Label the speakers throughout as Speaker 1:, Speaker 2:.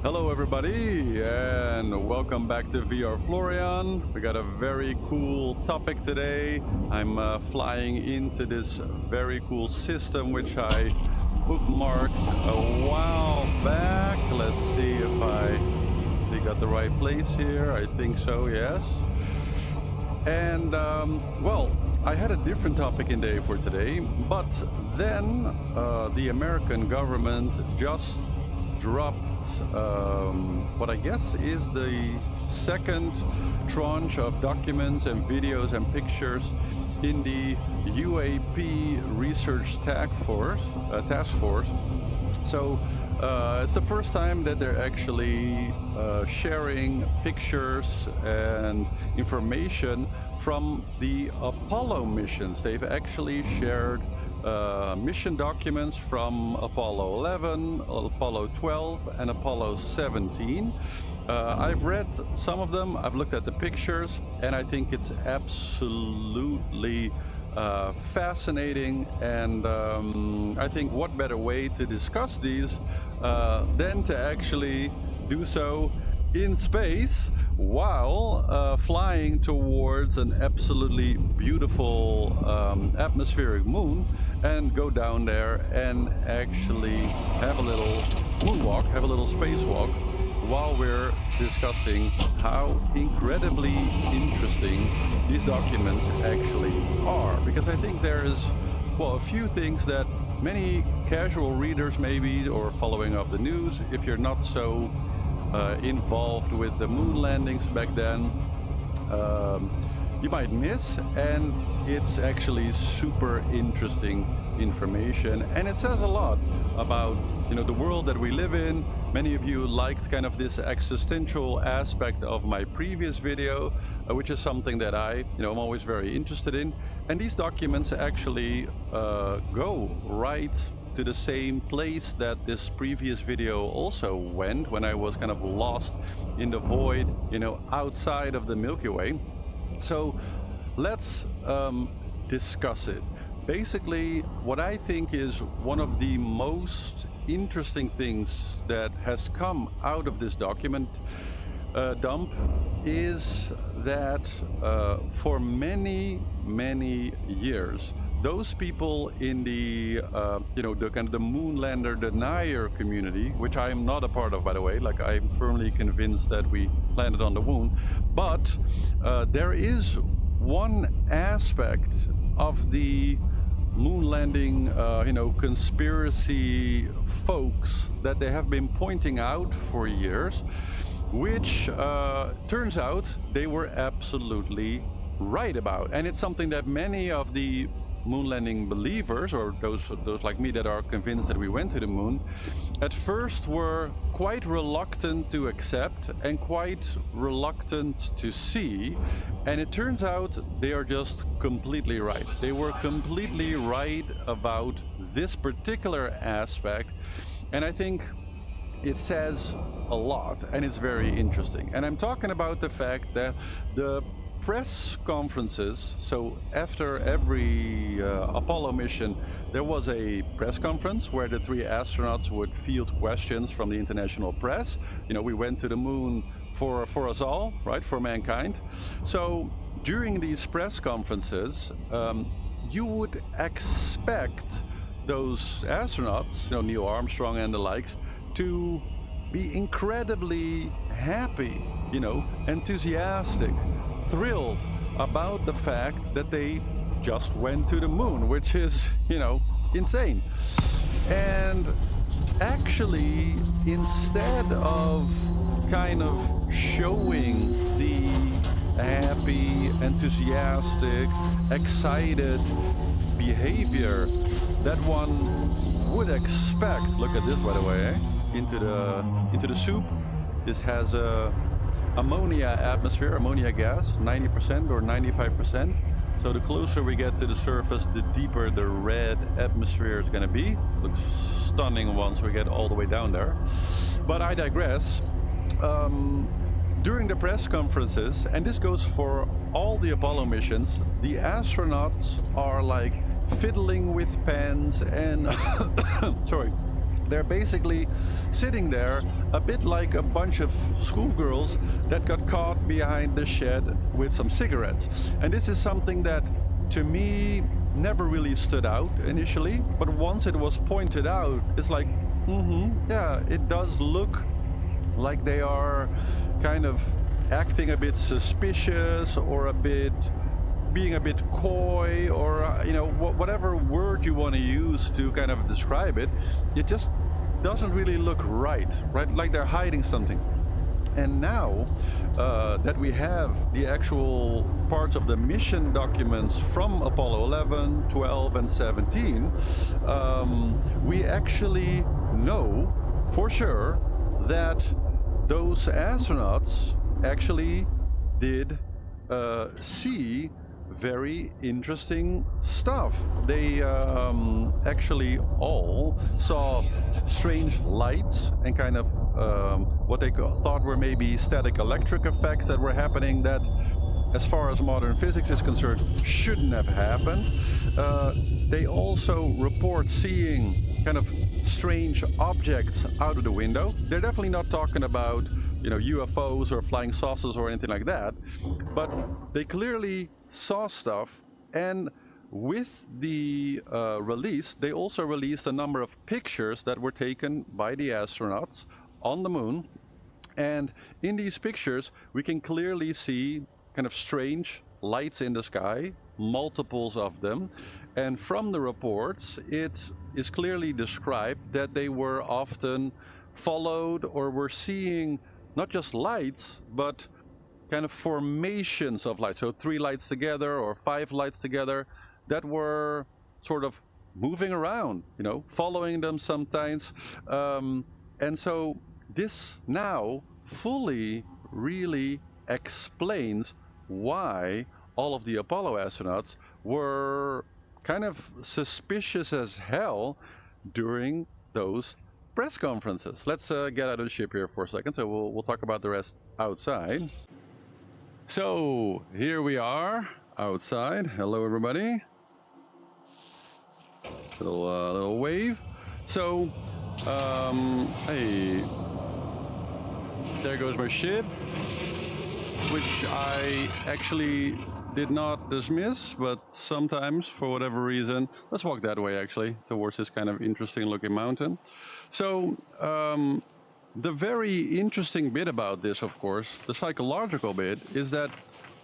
Speaker 1: Hello everybody and welcome back to VRFlorian. We got a very cool topic today. I'm flying into this very cool system which I bookmarked a while back. Let's see if I got the right place here. I think so, yes. And well, I had a different topic in day for today, but then the American government just dropped what I guess is the second tranche of documents and videos and pictures in the UAP research task force. So it's the first time that they're actually sharing pictures and information from the Apollo missions. They've actually shared mission documents from Apollo 11, Apollo 12, and Apollo 17. I've read some of them, I've looked at the pictures, and I think it's absolutely fascinating, and I think what better way to discuss these than to actually do so in space while flying towards an absolutely beautiful atmospheric moon, and go down there and actually have a little moonwalk, have a little spacewalk, while we're discussing how incredibly interesting these documents actually are. Because I think there is, well, a few things that many casual readers maybe, or following up the news, if you're not so involved with the moon landings back then, you might miss. And it's actually super interesting information, and it says a lot about, you know, the world that we live in. Many of you liked kind of this existential aspect of my previous video, which is something that I'm always very interested in. And these documents actually go right to the same place that this previous video also went, when I was kind of lost in the void, outside of the Milky Way. So let's discuss it. Basically, what I think is one of the most interesting things that has come out of this document dump is that for many years, those people in the the kind of the moonlander denier community, which I am not a part of, by the way, like I'm firmly convinced that we landed on the moon, but there is one aspect of the moon landing conspiracy folks that they have been pointing out for years, which turns out they were absolutely right about. And it's something that many of the moon landing believers, or those like me that are convinced that we went to the moon, at first were quite reluctant to accept and quite reluctant to see. And it turns out they are just completely right. They were completely right about this particular aspect, and I think it says a lot, and it's very interesting. And I'm talking about the fact that the press conferences, so after every Apollo mission, there was a press conference where the three astronauts would field questions from the international press. We went to the moon for us all, right, for mankind. So during these press conferences, you would expect those astronauts, Neil Armstrong and the likes, to be incredibly happy, enthusiastic, thrilled about the fact that they just went to the moon, which is, insane. And actually, instead of kind of showing the happy, enthusiastic, excited behavior that one would expect, look at this, by the way, into the soup. This has a ammonia atmosphere, ammonia gas, 90% or 95%. So the closer we get to the surface, the deeper the red atmosphere is going to be. Looks stunning once we get all the way down there. But I digress. During the press conferences, and this goes for all the Apollo missions, the astronauts are like fiddling with pens and sorry, They're basically sitting there a bit like a bunch of schoolgirls that got caught behind the shed with some cigarettes. And this is something that, to me, never really stood out initially, but once it was pointed out, it's like, yeah, it does look like they are kind of acting a bit suspicious or being a bit coy, or whatever word you want to use to kind of describe it. It just doesn't really look right, like they're hiding something. And now that we have the actual parts of the mission documents from Apollo 11, 12, and 17, we actually know for sure that those astronauts actually did see very interesting stuff. They actually all saw strange lights and kind of what they thought were maybe static electric effects that were happening that, as far as modern physics is concerned, shouldn't have happened. They also report seeing kind of strange objects out of the window. They're definitely not talking about, UFOs or flying saucers or anything like that, but they clearly saw stuff. And with the release, they also released a number of pictures that were taken by the astronauts on the moon. And in these pictures, we can clearly see kind of strange lights in the sky, multiples of them. And from the reports, it is clearly described that they were often followed or were seeing not just lights, but kind of formations of lights. So 3 lights together or 5 lights together that were sort of moving around, following them sometimes. And so this now fully really explains why all of the Apollo astronauts were kind of suspicious as hell during those press conferences. Let's get out of the ship here for a second, so we'll talk about the rest outside. So here we are outside. Hello, everybody. Little wave. So, hey, there goes my ship, which I actually did not dismiss, but sometimes, for whatever reason, let's walk that way actually, towards this kind of interesting looking mountain. So, the very interesting bit about this, of course, the psychological bit, is that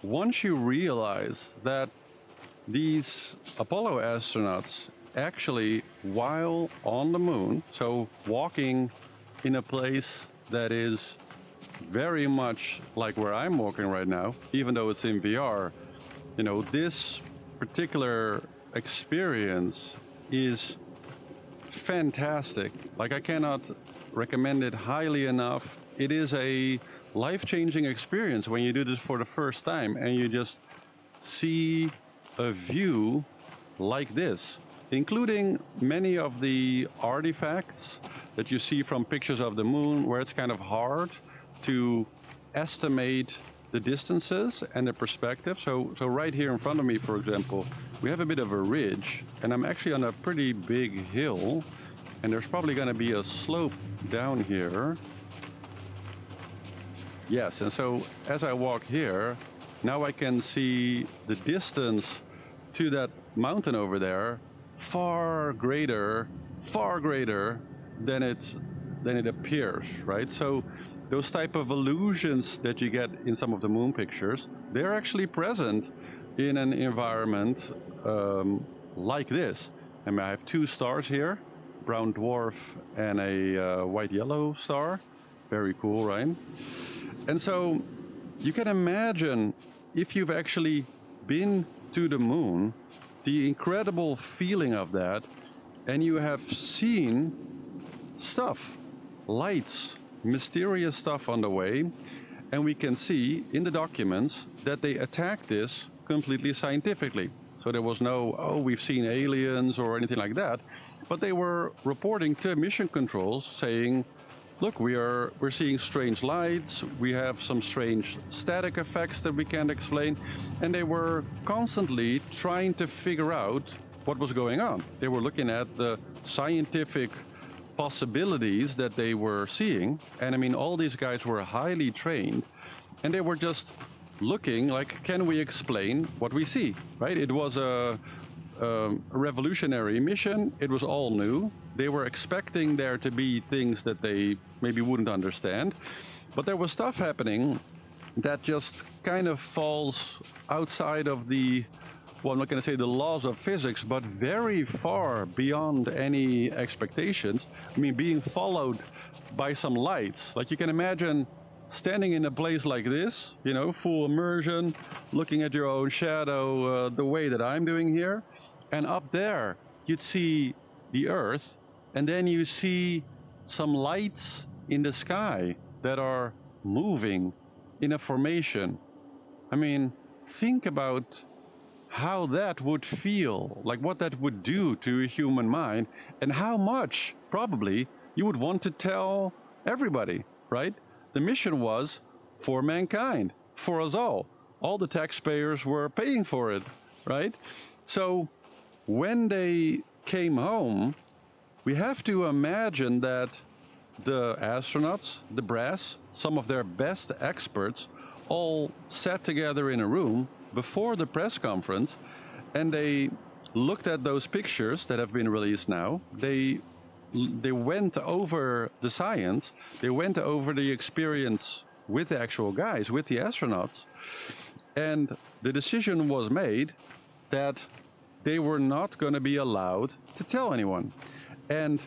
Speaker 1: once you realize that these Apollo astronauts actually, while on the moon, so walking in a place that is very much like where I'm walking right now, even though it's in VR, this particular experience is fantastic. Like, I cannot recommend it highly enough. It is a life-changing experience when you do this for the first time and you just see a view like this, including many of the artifacts that you see from pictures of the moon, where it's kind of hard to estimate the distances and the perspective. So right here in front of me, for example, we have a bit of a ridge, and I'm actually on a pretty big hill, and there's probably going to be a slope down here. Yes, and so as I walk here, now I can see the distance to that mountain over there far greater than it appears, right? So those type of illusions that you get in some of the moon pictures, they're actually present in an environment like this. And I have 2 stars here, brown dwarf and a white-yellow star. Very cool, right? And so you can imagine, if you've actually been to the moon, the incredible feeling of that, and you have seen stuff, lights, mysterious stuff on the way, and we can see in the documents that they attacked this completely scientifically. So there was no, oh, we've seen aliens or anything like that, but they were reporting to mission controls saying, look, we're seeing strange lights, we have some strange static effects that we can't explain, and they were constantly trying to figure out what was going on. They were looking at the scientific possibilities that they were seeing. And I mean, all these guys were highly trained, and they were just looking like, can we explain what we see, right? It was a revolutionary mission. It was all new. They were expecting there to be things that they maybe wouldn't understand, but there was stuff happening that just kind of falls outside of the, well, I'm not going to say the laws of physics, but very far beyond any expectations. I mean, being followed by some lights. Like, you can imagine standing in a place like this, you know, full immersion, looking at your own shadow the way that I'm doing here. And up there, you'd see the Earth, and then you see some lights in the sky that are moving in a formation. I mean, think about how that would feel, like what that would do to a human mind, and how much probably you would want to tell everybody, right? The mission was for mankind, for us all. All the taxpayers were paying for it, right? So when they came home, we have to imagine that the astronauts, the brass, some of their best experts, all sat together in a room before the press conference, and they looked at those pictures that have been released now. They went over the science, they went over the experience with the actual guys, with the astronauts, and the decision was made that they were not going to be allowed to tell anyone. And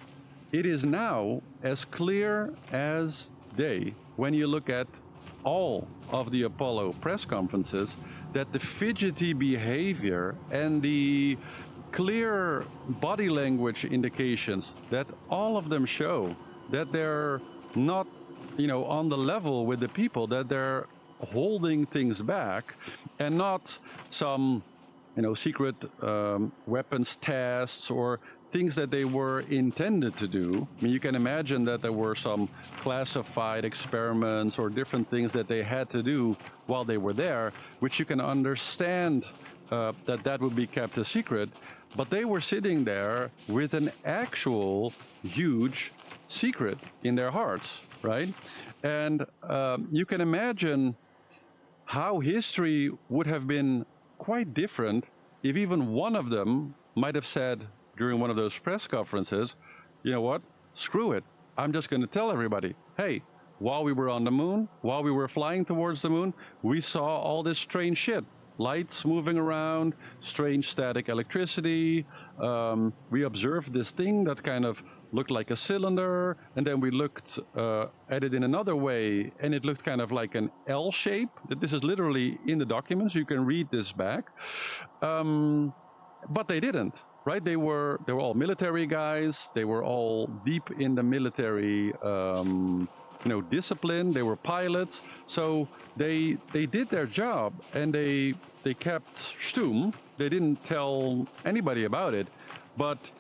Speaker 1: it is now as clear as day, when you look at all of the Apollo press conferences, that the fidgety behavior and the clear body language indications, that all of them show that they're not, you know, on the level with the people, that they're holding things back, and not some, you know, secret weapons tests or things that they were intended to do. I mean, you can imagine that there were some classified experiments or different things that they had to do while they were there, which you can understand that would be kept a secret. But they were sitting there with an actual huge secret in their hearts, right? And you can imagine how history would have been quite different if even one of them might have said during one of those press conferences, you know what, screw it, I'm just going to tell everybody, hey, while we were on the moon, while we were flying towards the moon, we saw all this strange shit. Lights moving around, strange static electricity. We observed this thing that kind of looked like a cylinder, and then we looked at it in another way, and it looked kind of like an L shape. This is literally in the documents. You can read this back. But they didn't, right? They were all military guys. They were all deep in the military discipline. They were pilots, so they did their job, and they kept stum. They didn't tell anybody about it. But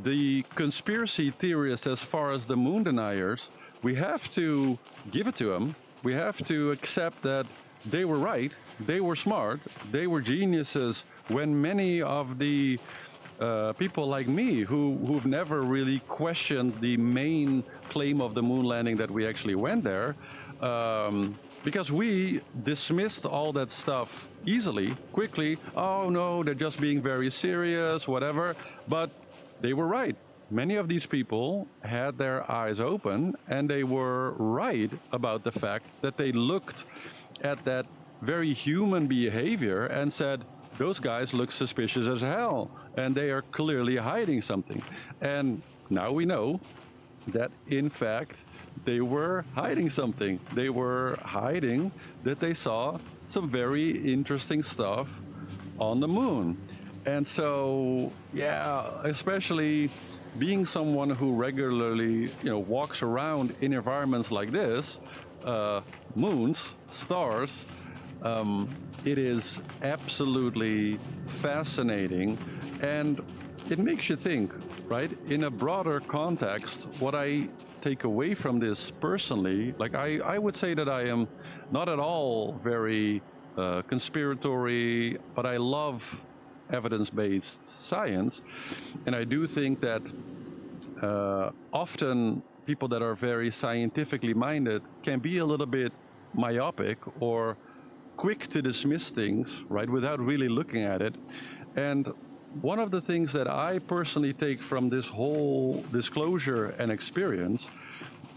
Speaker 1: the conspiracy theorists, as far as the moon deniers, we have to give it to them. We have to accept that they were right, they were smart, they were geniuses, when many of the people like me who've never really questioned the main claim of the moon landing, that we actually went there, because we dismissed all that stuff easily, quickly. Oh no, they're just being very serious, whatever. But they were right. Many of these people had their eyes open, and they were right about the fact that they looked at that very human behavior and said, those guys look suspicious as hell, and they are clearly hiding something. And now we know that, in fact, they were hiding something. They were hiding that they saw some very interesting stuff on the moon. And so, yeah, especially being someone who regularly, walks around in environments like this, moons, stars, it is absolutely fascinating, and it makes you think, right? In a broader context, what I take away from this personally, like I would say that I am not at all very conspiratory, but I love evidence-based science, and I do think that often people that are very scientifically minded can be a little bit myopic or quick to dismiss things, right, without really looking at it. And one of the things that I personally take from this whole disclosure and experience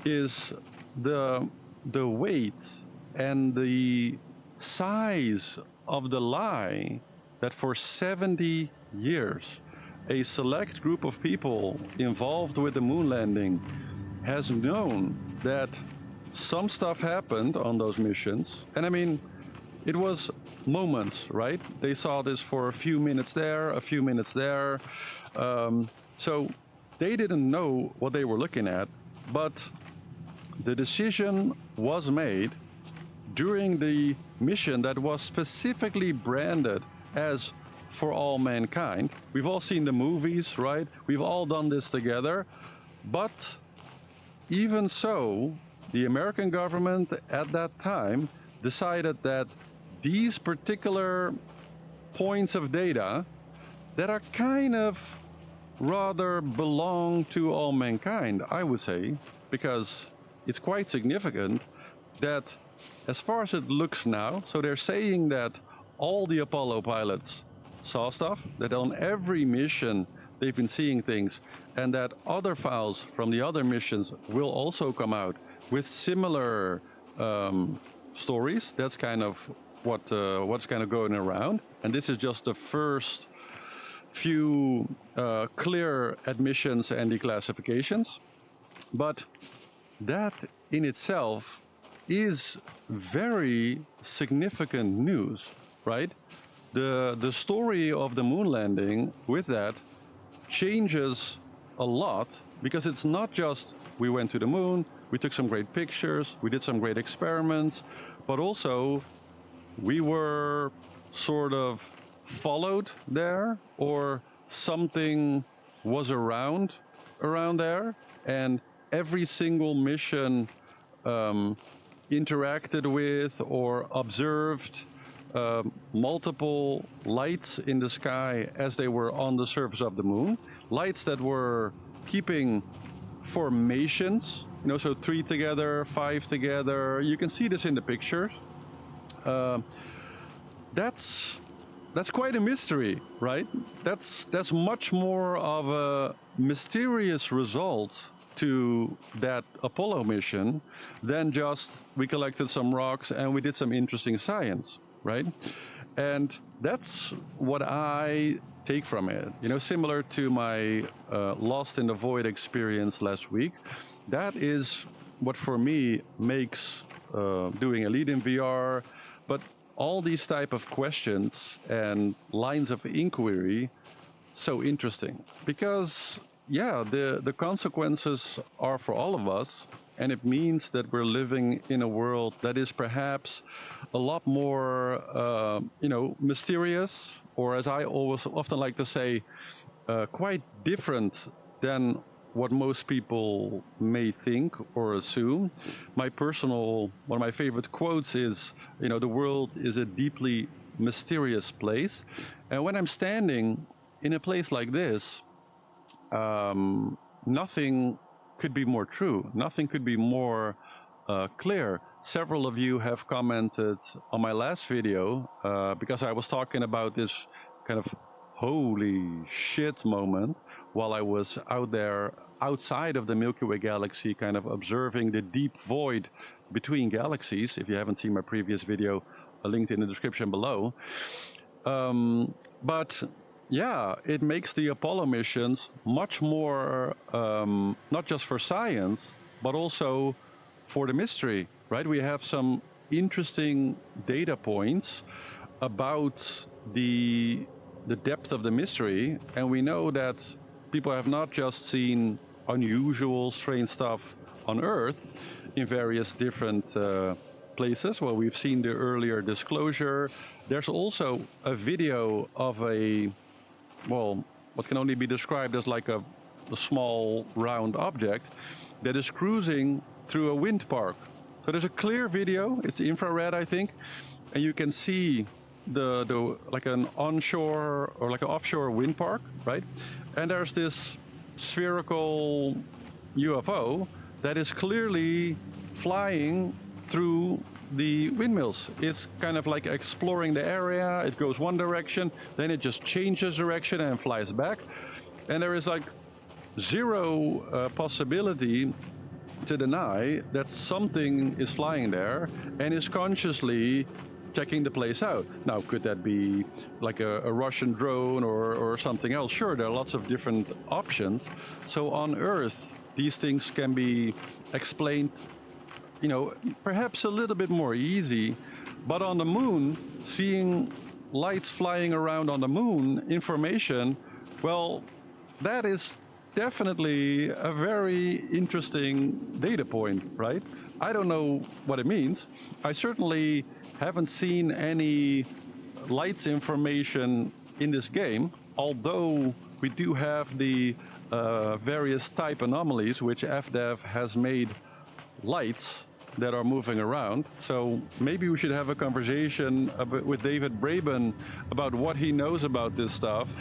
Speaker 1: is the weight and the size of the lie that for 70 years a select group of people involved with the moon landing has known that some stuff happened on those missions. And I mean, it was moments, right? They saw this for a few minutes there, a few minutes there. So they didn't know what they were looking at, but the decision was made during the mission that was specifically branded as for all mankind. We've all seen the movies, right? We've all done this together. But even so, the American government at that time decided that these particular points of data that are kind of rather belong to all mankind, I would say, because it's quite significant that as far as it looks now, so they're saying that all the Apollo pilots saw stuff, that on every mission they've been seeing things, and that other files from the other missions will also come out with similar stories. That's kind of what's kind of going around. And this is just the first few clear admissions and declassifications. But that in itself is very significant news, right? The story of the moon landing with that changes a lot, because it's not just we went to the moon, we took some great pictures, we did some great experiments, but also we were sort of followed there, or something was around there, and every single mission interacted with or observed multiple lights in the sky as they were on the surface of the moon, lights that were keeping formations, so 3 together, 5 together. You can see this in the pictures. That's quite a mystery, right? That's much more of a mysterious result to that Apollo mission than just we collected some rocks and we did some interesting science, right? And that's what I take from it. Similar to my Lost in the Void experience last week. That is what for me makes doing Elite in VR, but all these type of questions and lines of inquiry so interesting, because the consequences are for all of us, and it means that we're living in a world that is perhaps a lot more mysterious, or as I always often like to say, quite different than what most people may think or assume. One of my favorite quotes is, the world is a deeply mysterious place. And when I'm standing in a place like this, nothing could be more true. Nothing could be more clear. Several of you have commented on my last video because I was talking about this kind of holy shit moment while I was out there outside of the Milky Way galaxy, kind of observing the deep void between galaxies. If you haven't seen my previous video, linked in the description below. But yeah, it makes the Apollo missions much more, not just for science, but also for the mystery, right? We have some interesting data points about the depth of the mystery, and we know that people have not just seen unusual, strange stuff on Earth in various different places. Well, we've seen the earlier disclosure. There's also a video of what can only be described as like a small round object that is cruising through a wind park. So there's a clear video, it's infrared, I think, and you can see the like an onshore or like an offshore wind park, right? And there's this spherical UFO that is clearly flying through the windmills. It's kind of like exploring the area. It goes one direction, then it just changes direction and flies back. And there is like zero possibility to deny that something is flying there and is consciously checking the place out. Now, could that be like a Russian drone or something else? Sure, there are lots of different options. So on Earth, these things can be explained, you know, perhaps a little bit more easy. But on the moon, seeing lights flying around on the moon, information, well, that is definitely a very interesting data point, right? I don't know what it means. I certainly haven't seen any lights information in this game, although we do have the various type anomalies which FDev has made lights that are moving around. So maybe we should have a conversation with David Braben about what he knows about this stuff.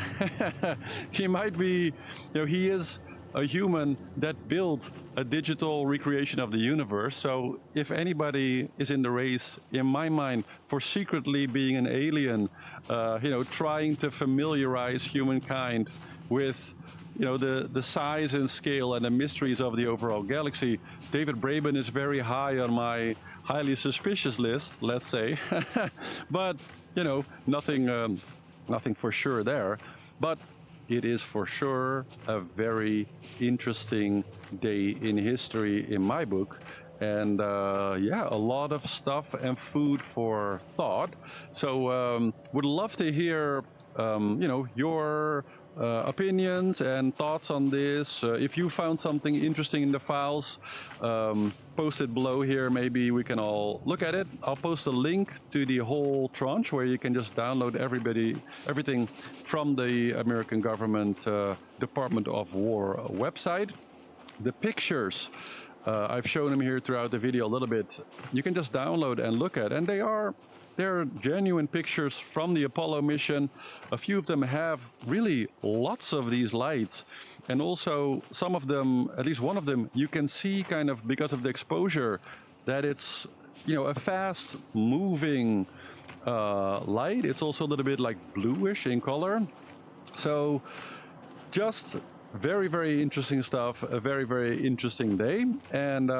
Speaker 1: He might be, you know, he is a human that built a digital recreation of the universe. So if anybody is in the race, in my mind, for secretly being an alien, you know, trying to familiarize humankind with, you know, the size and scale and the mysteries of the overall galaxy, David Braben is very high on my highly suspicious list, let's say. But, you know, nothing for sure there. But it is for sure a very interesting day in history in my book. And yeah, a lot of stuff and food for thought. So would love to hear, you know, your opinions and thoughts on this. If you found something interesting in the files, post it below here. Maybe we can all look at it. I'll post a link to the whole tranche where you can just download everything from the American government Department of War website. The pictures, I've shown them here throughout the video a little bit. You can just download and look at, and they're genuine pictures from the Apollo mission. A few of them have really lots of these lights. And also some of them, at least one of them, you can see kind of because of the exposure that it's, you know, a fast moving light. It's also a little bit like bluish in color. So just very, very interesting stuff. A very, very interesting day. And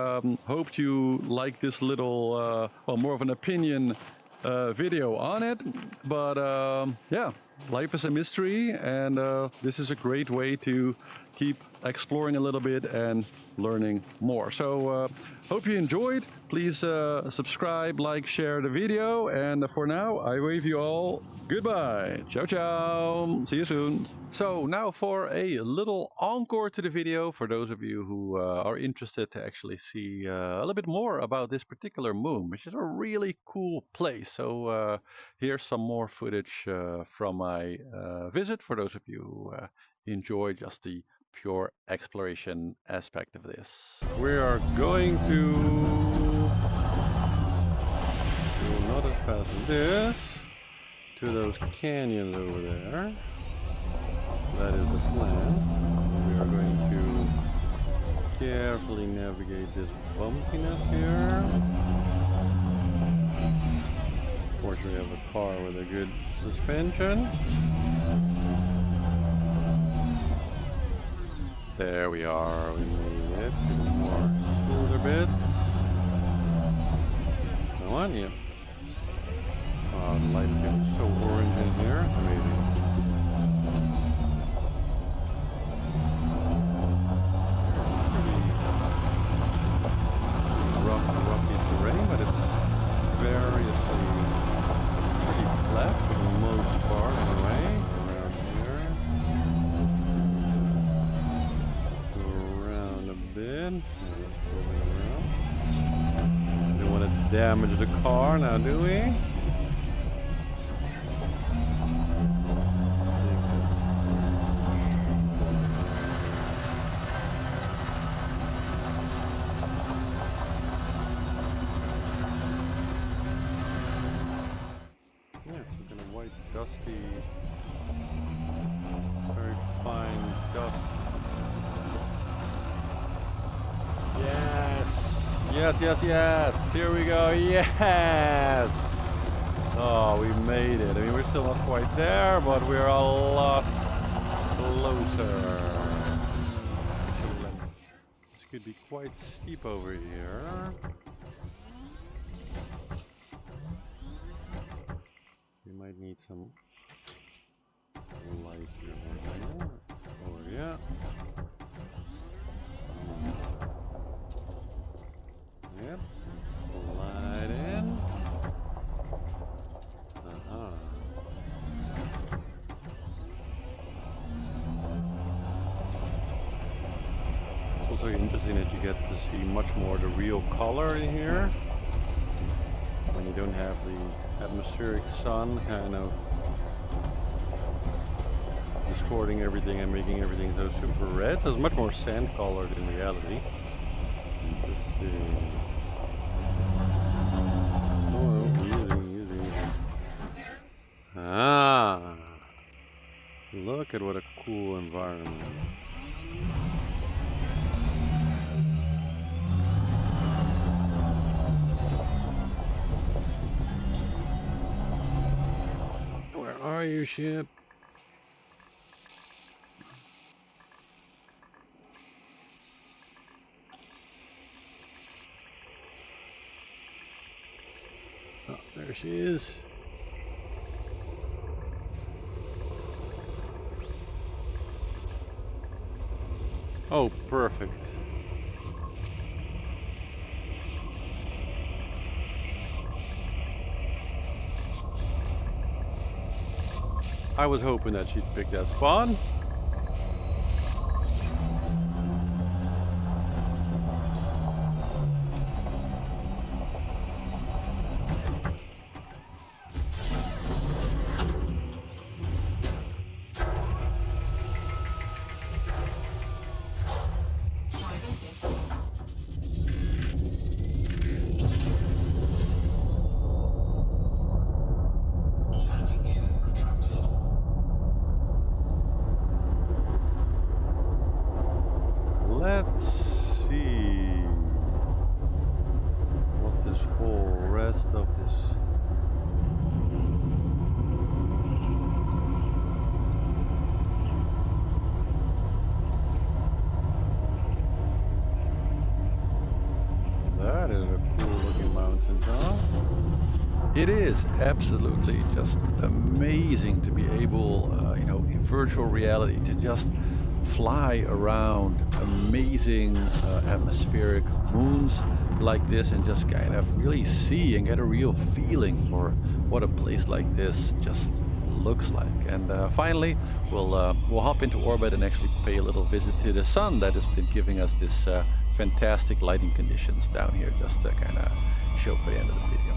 Speaker 1: hope you like this little, well, more of an opinion video on it. But yeah, life is a mystery, and this is a great way to keep exploring a little bit and learning more. So hope you enjoyed. Please subscribe, like, share the video, and for now I wave you all goodbye. Ciao ciao, see you soon. So now for a little encore to the video for those of you who are interested to actually see a little bit more about this particular moon, which is a really cool place. So here's some more footage from my visit for those of you who enjoy just the pure exploration aspect of this. We are going to do not as fast as this to those canyons over there. That is the plan. We are going to carefully navigate this bumpiness here. Fortunately, we have a car with a good suspension. There we are. We made it to the more smoother bits. Come on, yeah. Oh, the light is getting so orange in here. It's amazing. Rocky terrain, but it's variously pretty flat for the most part anyway. Around here. Go around a bit. We don't want to damage the car now, do we? Dusty, very fine dust Yes, yes, yes. Here we go. Yes. Oh, we made it. I mean, we're still not quite there, but we're a lot closer. Actually, this could be quite steep over here. We might need some lights here. Oh, yeah. Yep, slide in. It's also interesting that you get to see much more the real color in here when you don't have the atmospheric sun kind of distorting everything and making everything so super red. So it's much more sand colored in reality. Interesting. Ah, look at what a cool environment. Where are you, ship? Oh, there she is. Oh, perfect. I was hoping that she'd pick that spot. Let's see what this whole rest of this that is a cool looking mountain, huh? It is absolutely just amazing to be able, you know, in virtual reality to just fly around amazing atmospheric moons like this and just kind of really see and get a real feeling for what a place like this just looks like. And finally, we'll hop into orbit and actually pay a little visit to the sun that has been giving us this fantastic lighting conditions down here, just to kind of show for the end of the video.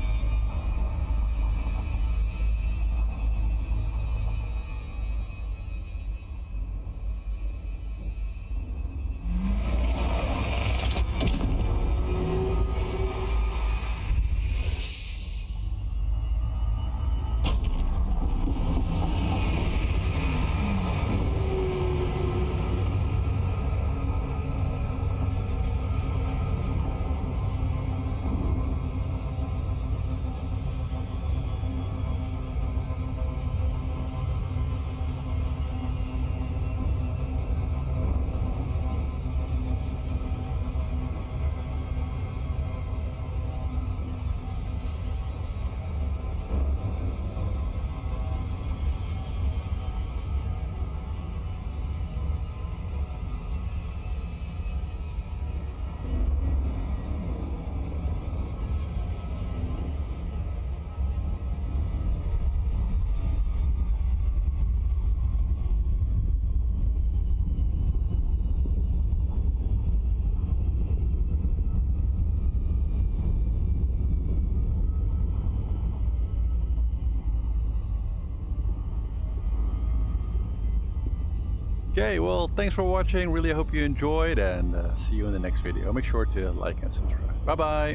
Speaker 1: Okay, well, thanks for watching. Really hope you enjoyed, and see you in the next video. Make sure to like and subscribe. Bye-bye.